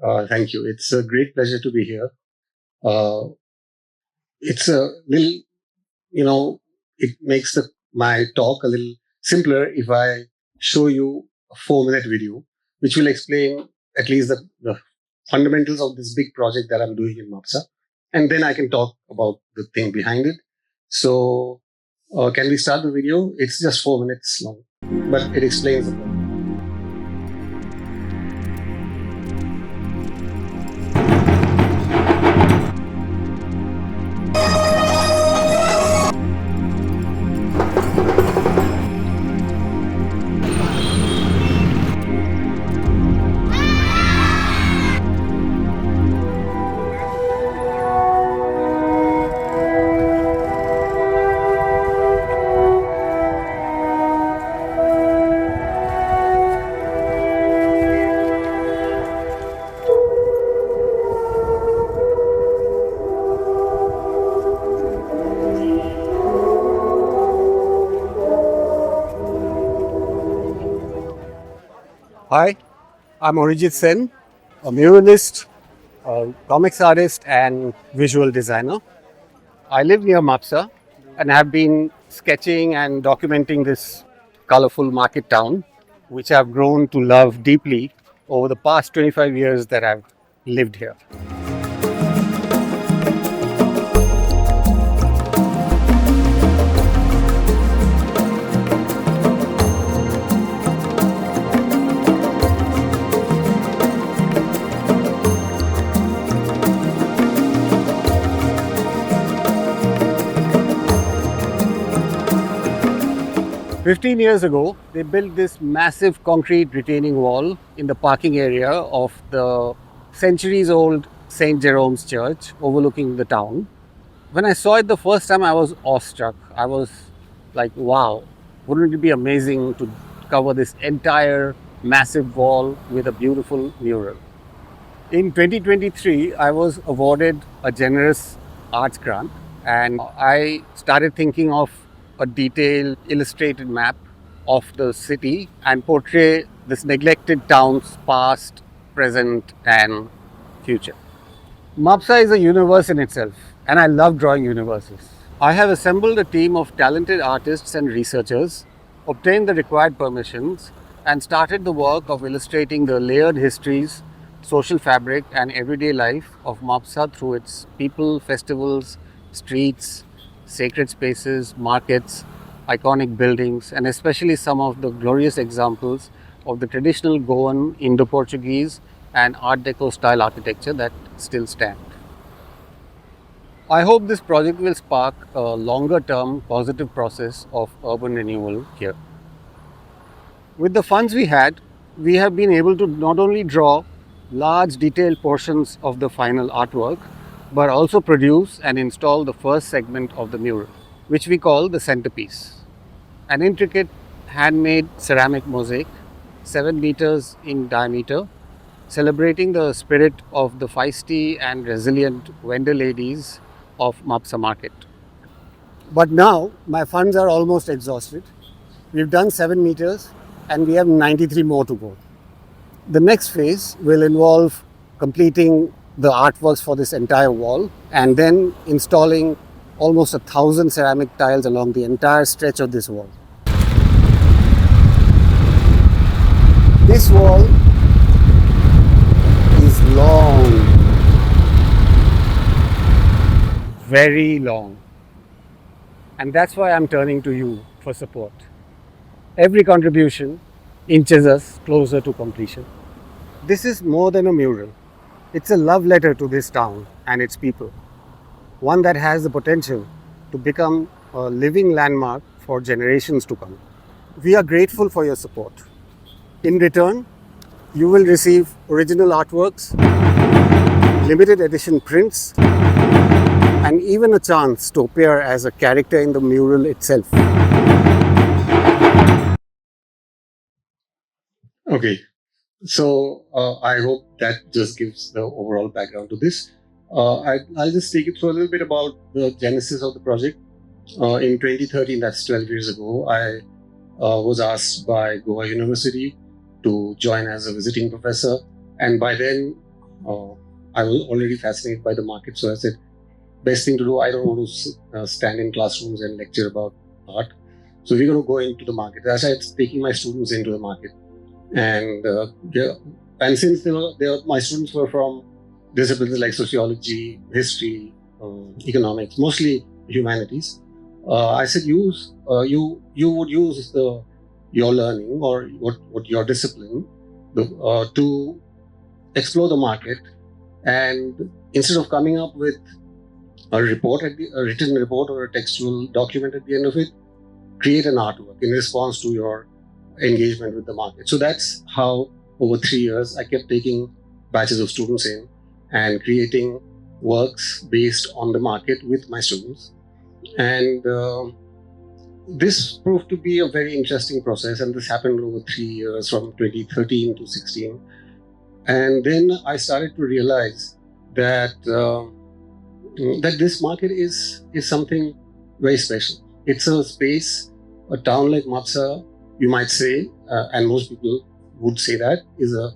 Thank you. It's a great pleasure to be here. Uh, it's a little, it makes my talk a little simpler if I show you a 4-minute video, which will explain at least the fundamentals of this big project that I'm doing in Mapusa. And then I can talk about the thing behind it. So, can we start the video? It's just 4 minutes long, but it explains the problem. Hi, I'm Orijit, a muralist, a comics artist, and visual designer. I live near Mapusa and have been sketching and documenting this colorful market town, which I've grown to love deeply over the past 25 years that I've lived here. 15 years ago, they built this massive concrete retaining wall in the parking area of the centuries-old St. Jerome's Church overlooking the town. When I saw it the first time, I was awestruck. I was like, wow, wouldn't it be amazing to cover this entire massive wall with a beautiful mural? In 2023, I was awarded a generous arts grant, and I started thinking of a detailed illustrated map of the city and portray this neglected town's past, present, and future. Mapusa is a universe in itself, and I love drawing universes. I have assembled a team of talented artists and researchers, obtained the required permissions, and started the work of illustrating the layered histories, social fabric, and everyday life of Mapusa through its people, festivals, streets, sacred spaces, markets, iconic buildings, and especially some of the glorious examples of the traditional Goan, Indo-Portuguese, and Art Deco style architecture that still stand. I hope this project will spark a longer-term positive process of urban renewal here. With the funds we had, we have been able to not only draw large detailed portions of the final artwork, but also produce and install the first segment of the mural, which we call the centerpiece. An intricate handmade ceramic mosaic, 7 meters in diameter, celebrating the spirit of the feisty and resilient vendor ladies of Mapusa market. But now my funds are almost exhausted. We've done 7 meters and we have 93 more to go. The next phase will involve completing the artworks for this entire wall and then installing almost 1,000 ceramic tiles along the entire stretch of this wall. This wall is long, very long, and that's why I'm turning to you for support. Every contribution inches us closer to completion. This is more than a mural. It's a love letter to this town and its people, one that has the potential to become a living landmark for generations to come. We are grateful for your support. In return, you will receive original artworks, limited edition prints, and even a chance to appear as a character in the mural itself. Okay, so I hope that just gives the overall background to this. I'll just take you through a little bit about the genesis of the project. In 2013, that's 12 years ago, I was asked by Goa University to join as a visiting professor. And by then, I was already fascinated by the market, so I said, best thing to do, I don't want to stand in classrooms and lecture about art. So we're going to go into the market. I started taking my students into the market. And since my students were from disciplines like sociology, history, economics, mostly humanities, I said, you would use your learning or what your discipline to explore the market, and instead of coming up with a written report or a textual document at the end of it, create an artwork in response to your engagement with the market. So that's how over 3 years I kept taking batches of students in and creating works based on the market with my students. And this proved to be a very interesting process, and this happened over 3 years from 2013 to 16. And then I started to realize that that this market is something very special. It's a space, a town like Mapusa, you might say, and most people would say that, is a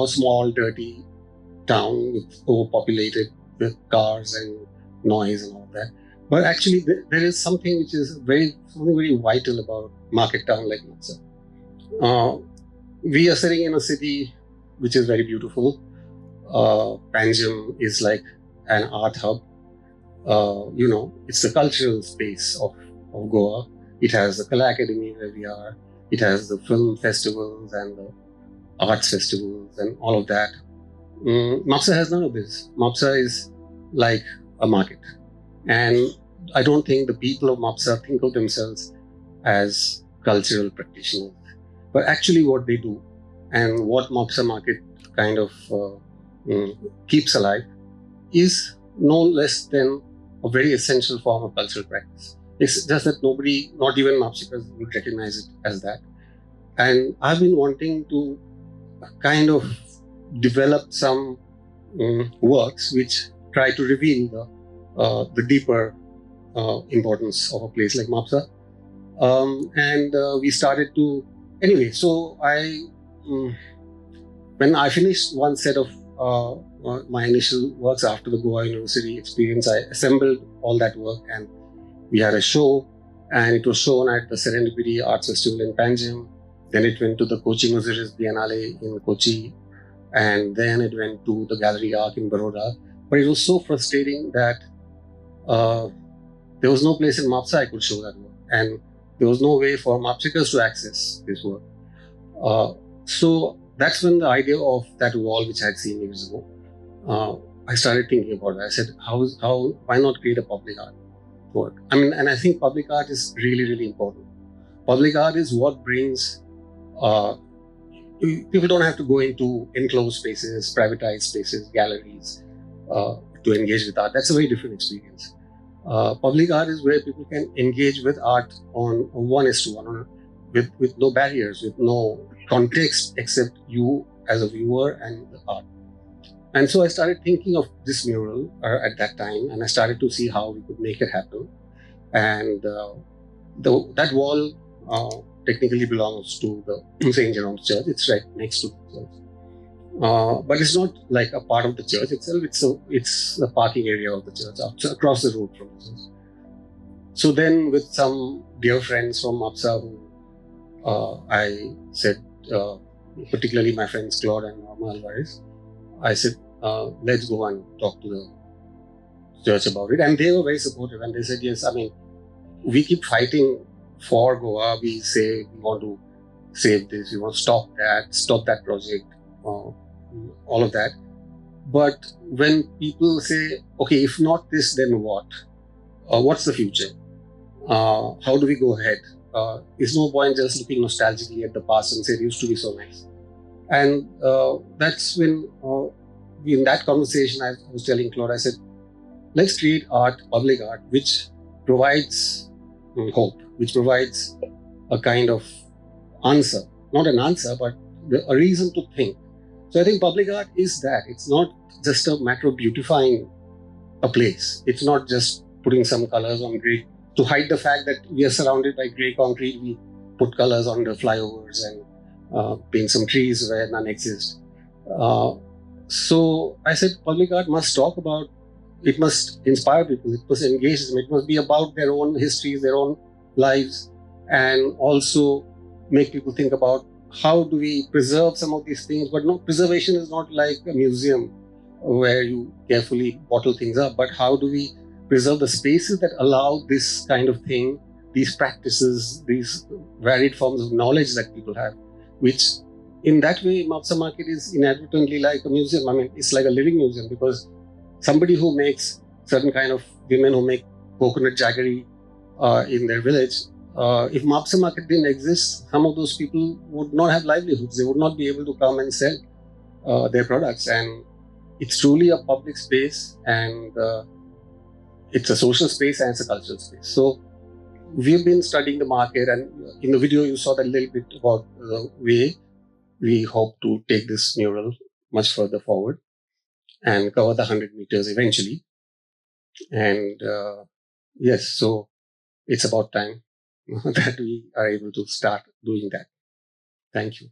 small, dirty town with overpopulated with cars and noise and all that. But actually, there is something which is something very vital about market town like Mapusa. We are sitting in a city which is very beautiful. Panjim is like an art hub. It's the cultural space of Goa. It has the Kala Academy where we are. It has the film festivals and the arts festivals and all of that. Mapusa has none of this. Mapusa is like a market. And I don't think the people of Mapusa think of themselves as cultural practitioners. But actually what they do and what Mapusa market kind of keeps alive is no less than a very essential form of cultural practice. It's just that nobody, not even Mapsikers, would recognize it as that. And I've been wanting to kind of develop some works which try to reveal the deeper importance of a place like Mapusa. We started to, anyway, so when I finished one set of my initial works after the Goa University experience, I assembled all that work and we had a show, and it was shown at the Serendipity Arts Festival in Panjim. Then it went to the Kochi Osiris Biennale in Kochi, and then it went to the Gallery Arc in Baroda. But it was so frustrating that there was no place in Mapusa I could show that work, and there was no way for Mapsikers to access this work. So that's when the idea of that wall, which I had seen years ago, I started thinking about it. I said, why not create a public art work? I mean, and I think public art is really, really important. Public art is what brings, people don't have to go into enclosed spaces, privatized spaces, galleries to engage with art. That's a very different experience. Public art is where people can engage with art on 1:1, with no barriers, with no context except you as a viewer and the art. And so I started thinking of this mural at that time, and I started to see how we could make it happen. And that wall technically belongs to the St. Jerome's Church. It's right next to the church. But it's not like a part of the church itself. It's a parking area of the church, across the road from the church. So then with some dear friends from Mapusa who I said, particularly my friends Claude and Norma Alvarez, I said, let's go and talk to the church about it. And they were very supportive, and they said, yes, I mean, we keep fighting for Goa. We say we want to save this, we want to stop that project, all of that. But when people say, okay, if not this, then what? What's the future? How do we go ahead? It's no point just looking nostalgically at the past and say it used to be so nice. And that's when, in that conversation, I was telling Claude, I said, let's create art, public art, which provides hope, which provides a kind of answer. Not an answer, but a reason to think. So I think public art is that. It's not just a matter of beautifying a place. It's not just putting some colors on grey. To hide the fact that we are surrounded by grey concrete, we put colors on the flyovers and paint some trees where none exist. So I said, public art must talk about, it must inspire people, it must engage them, it must be about their own histories, their own lives, and also make people think about how do we preserve some of these things. But no, preservation is not like a museum where you carefully bottle things up, but how do we preserve the spaces that allow this kind of thing, these practices, these varied forms of knowledge that people have, which in that way, Mapusa market is inadvertently like a museum. I mean, it's like a living museum, because somebody who makes certain kind of women who make coconut jaggery in their village, if Mapusa market didn't exist, some of those people would not have livelihoods. They would not be able to come and sell their products. And it's truly a public space, and it's a social space and it's a cultural space. So we've been studying the market, and in the video you saw that little bit about the way we hope to take this mural much further forward and cover the 100 meters eventually. And yes, so it's about time that we are able to start doing that. Thank you.